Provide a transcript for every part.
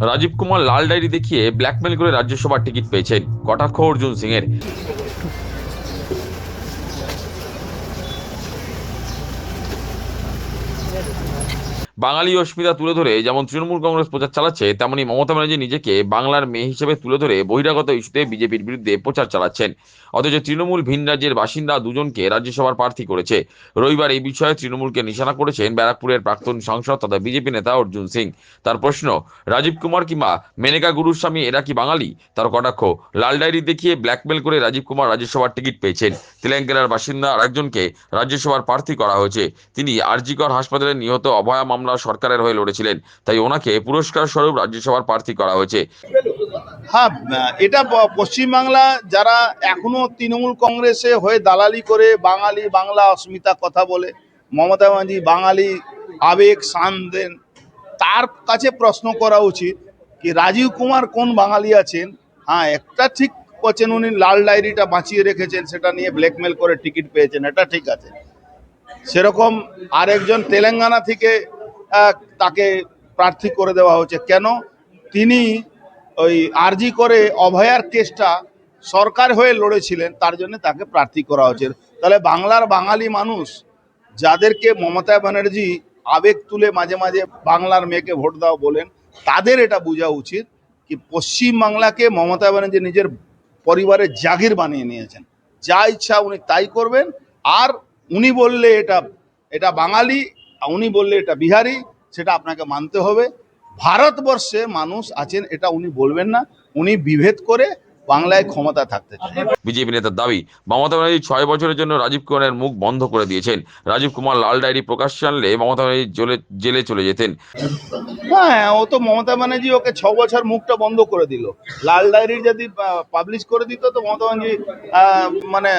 রাজীব কুমার লাল diary দেখিয়ে blackmail করে রাজ্যসভার টিকিট পেয়েছেন, কটাক্ষ অর্জুন সিং এর। বাঙালি অস্মিতা তুলে ধরে যেমন তৃণমূল কংগ্রেস প্রচার চালাচ্ছে, তেমনি মমতা ব্যানার্জি নিজেকে বাংলার মেয়ে হিসেবে তুলে ধরে বহিরাগত ইস্যুতে বিজেপির বিরুদ্ধে প্রচার চালাচ্ছেন। অথচ তৃণমূল ভিন রাজ্যের বাসিন্দা দুজনকে রাজ্যসভার প্রার্থী করেছে। রবিবার এই বিষয়ে তৃণমূলকে নিশানা করেছেন ব্যারাকপুরের প্রাক্তন সাংসদ তথা বিজেপি নেতা অর্জুন সিং। তার প্রশ্ন, রাজীব কুমার কিংবা মেনকা গুরুস্বামী এরা কি বাঙালি? তার কটাক্ষ, লাল ডায়েরি দেখিয়ে ব্ল্যাকমেল করে রাজীব কুমার রাজ্যসভার টিকিট পেয়েছেন। তেলেঙ্গানার বাসিন্দা আরেকজনকে রাজ্যসভার প্রার্থী করা হয়েছে। তিনি আরজিকর হাসপাতালে নিহত অভয়া মামলা সরকারের হয়ে লড়েছিলেন, তাই ওনাকে পুরস্কার স্বরূপ রাজ্যসভার প্রার্থী করা হয়েছে। হ্যাঁ, এটা পশ্চিমবাংলা যারা এখনো তৃণমূল কংগ্রেসে হয়ে দালালি করে বাঙালি বাংলা অস্মিতা কথা বলে, মমতা ব্যানার্জি বাঙালি আবেগ শান দেন, তার কাছে প্রশ্ন করা উচিত কি রাজীব কুমার কোন বাঙালি আছেন। হ্যাঁ, একটা ঠিক বলছেন, উনি লাল ডায়েরিটা বাঁচিয়ে রেখেছেন, সেটা নিয়ে ব্ল্যাকমেল করে টিকিট পেয়েছেন, এটা ঠিক আছে। সেরকম আরেকজন তেলেঙ্গানা থেকে তাকে প্রার্থী করে দেওয়া হচ্ছে কেন? তিনি ওই আরজি করে অভয়ার কেসটা সরকার হয়ে লড়েছিলেন, তার জন্য তাকে প্রার্থী করা হচ্ছে। তাহলে বাংলার বাঙালি মানুষ যাদেরকে মমতা ব্যানার্জি আবেগ তুলে মাঝে মাঝে বাংলার মেয়েকে ভোট দাও বলেন, তাদের এটা বোঝা উচিত কি পশ্চিমবাংলাকে মমতা ব্যানার্জি নিজের পরিবারের জাগির বানিয়ে নিয়েছেন। যা ইচ্ছা উনি তাই করবেন। আর উনি বললে এটা এটা বাঙালি, উনি বললে এটা বিহারি, সেটা আপনাকে মানতে হবে। ভারতবর্ষে মানুষ আছেন, এটা উনি বলবেন না। উনি বিভেদ করে বাংলায় ক্ষমতা থাকতে চান। বিজেপি নেতার দাবি, মমতা ব্যানার্জি 6 বছরের জন্য রাজীব কুমারের মুখ বন্ধ করে দিয়েছেন। রাজীব কুমার লাল ডায়েরি প্রকাশ্যে আনলে মমতা ব্যানার্জি জেলে চলে যেতেন। হ্যাঁ, ও তো মমতা ব্যানার্জি ওকে 6 বছর মুখটা বন্ধ করে দিল। লাল ডায়েরি যদি পাবলিশ করে দিত তো মমতা ব্যানার্জি মানে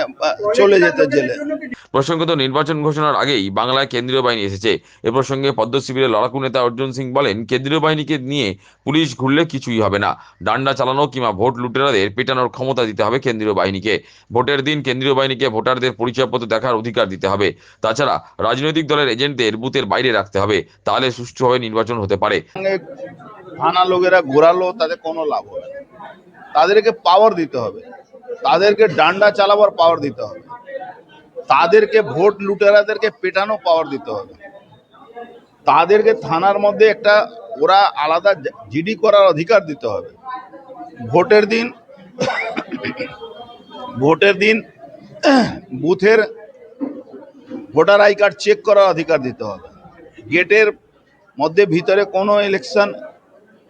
চলে যেত জেলে। প্রসঙ্গত, নির্বাচন ঘোষণার আগেই বাংলায় কেন্দ্রীয় বাহিনী এসেছে। এ প্রসঙ্গে পদ্ম শিবিরের লড়াকু নেতা অর্জুন সিং বলেন, কেন্দ্রীয় বাহিনীকে নিয়ে পুলিশ ঘুরলে কিছুই হবে না। ডান্ডা চালানো কিংবা ভোট লুটেরাদের পেটানোর ক্ষমতা দিতে হবে কেন্দ্রীয় বাহিনীকে। ভোটের দিন কেন্দ্রীয় বাহিনীকে ভোটারদের পরিচয়পত্র দেখার অধিকার দিতে হবে। তাছাড়া রাজনৈতিক দলের এজেন্টদের বুথের বাইরে রাখতে হবে, তাহলে সুষ্ঠুভাবে নির্বাচন হতে পারে। থানা লোকেরা ঘোরালো, তাদের কোনো লাভ হবে না। তাদেরকে পাওয়ার দিতে হবে, তাদেরকে ডান্ডা চালাবার পাওয়ার দিতে হবে, তাদেরকে ভোট লুটেরাদেরকে পেটানো পাওয়ার দিতে হবে, তাদেরকে থানার মধ্যে একটা ওরা আলাদা জিডি করার অধিকার দিতে হবে। ভোটের দিন ভোটের দিন বুথের ভোটার আই কার্ড চেক করার অধিকার দিতে হবে। গেটের মধ্যে ভিতরে কোনো ইলেকশন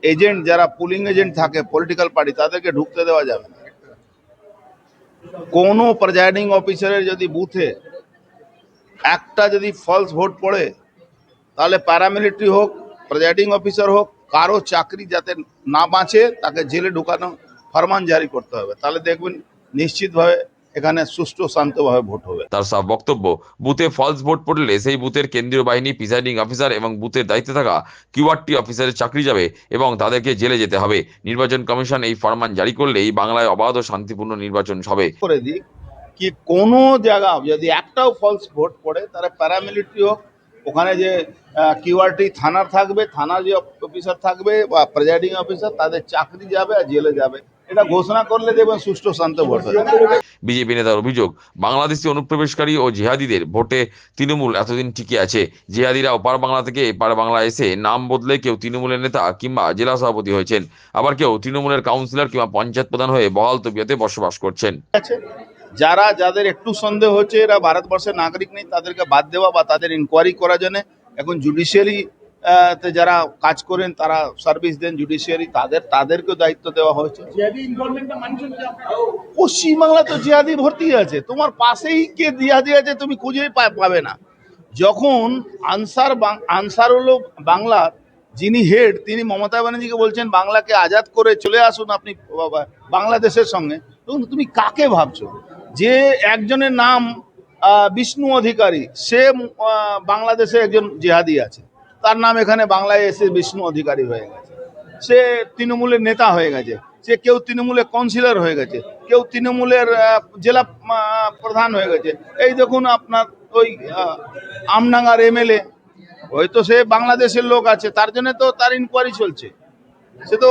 এজেন্ট, যারা পুলিং এজেন্ট থাকে পলিটিক্যাল পার্টি, তাদেরকে ঢুকতে দেওয়া যাবে না। কোনো প্রিজাইডিং অফিসারের যদি বুথে একটা যদি ফলস ভোট পড়ে, তাহলে প্যারামিলিটারি হোক, প্রিজাইডিং অফিসার হোক, কারো চাকরি যাতে না বাঁচে তাকে জেলে ঢুকানো ফরমান জারি করতে হবে। তাহলে দেখবেন নিশ্চিতভাবে এখানে সুষ্ঠু শান্তভাবে ভোট হবে। তার সাফ বক্তব্য, বুথে ফলস ভোট পড়লে সেই বুথের কেন্দ্রীয় বাহিনী, প্রিসাইডিং অফিসার এবং বুথের দায়িত্বে থাকা কিউআরটি অফিসারের চাকরি যাবে এবং তাদেরকে জেলে যেতে হবে। নির্বাচন কমিশন এই ফরমান জারি করলেই বাংলায় অবাধ ও শান্তিপূর্ণ নির্বাচন হবে। করে দিই কি কোনো জায়গা যদি একটাও ফলস ভোট পড়ে, তারা প্যারামিলিটারি হোক, ওখানে যে কিউআরটি থানার থাকবে, থানার যে অফিসার থাকবে বা প্রিজাইডিং অফিসার, তাদের চাকরি যাবে আর জেলে যাবে। এটা ঘোষণা করলে দেখবেন সুষ্ঠু শান্ত ভোট হবে। বিজেপি নেতার অভিযোগ, বাংলাদেশি অনুপ্রবেশকারী ও জিহাদিদের ভোটে তৃণমূল এতদিন টিকে আছে। জিহাদিরা ওপার বাংলা থেকে এপার বাংলা এসে নাম বদলে কেউ তৃণমূলের নেতা কিংবা জেলা সভাপতি হয়েছেন, আবার কেউ তৃণমূলের কাউন্সিলর কিংবা পঞ্চায়েত প্রধান হয়ে বহাল তবিয়তে বসবাস করছেন। যাদের একটু সন্দেহ হচ্ছে এরা ভারতবর্ষের নাগরিক নেই, তাদেরকে বাদ দেওয়া বা তাদের ইনকোয়ারি করার জন্য এখন জুডিশিয়ারি তে যারা কাজ করেন, তারা সার্ভিস দেন জুডিশিয়ারি, তাদেরকেও দায়িত্ব দেওয়া হয়েছে। পশ্চিমবাংলা তো জিহাদি ভর্তি আছে, তোমার পাশেই কে জিহাদি আছে তুমি খুঁজেই পাবে না। যখন আনসারুল বাংলার যিনি হেড, তিনি মমতা ব্যানার্জিকে বলছেন বাংলাকে আজাদ করে চলে আসুন আপনি বাংলাদেশের সঙ্গে, তখন তুমি কাকে ভাবছো? যে একজনের নাম বিষ্ণু অধিকারী, সে বাংলাদেশে একজন জিহাদি আছে, তার নাম এখানে বাংলায় এসে বিষ্ণু অধিকারী হয়ে গেছে। সে তৃণমূলের নেতা হয়ে গেছে, সে কেউ তৃণমূলের কাউন্সিলর হয়ে গেছে, কেউ তৃণমূলের জেলা প্রধান হয়ে গেছে। এই দেখুন আপনার ওই আমডাঙ্গার এমএলএ, হয়তো সে বাংলাদেশের লোক আছে, তার জন্য তো তার ইনকোয়ারি চলছে। সে তো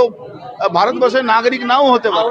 ভারতবর্ষের নাগরিক নাও হতে পারে।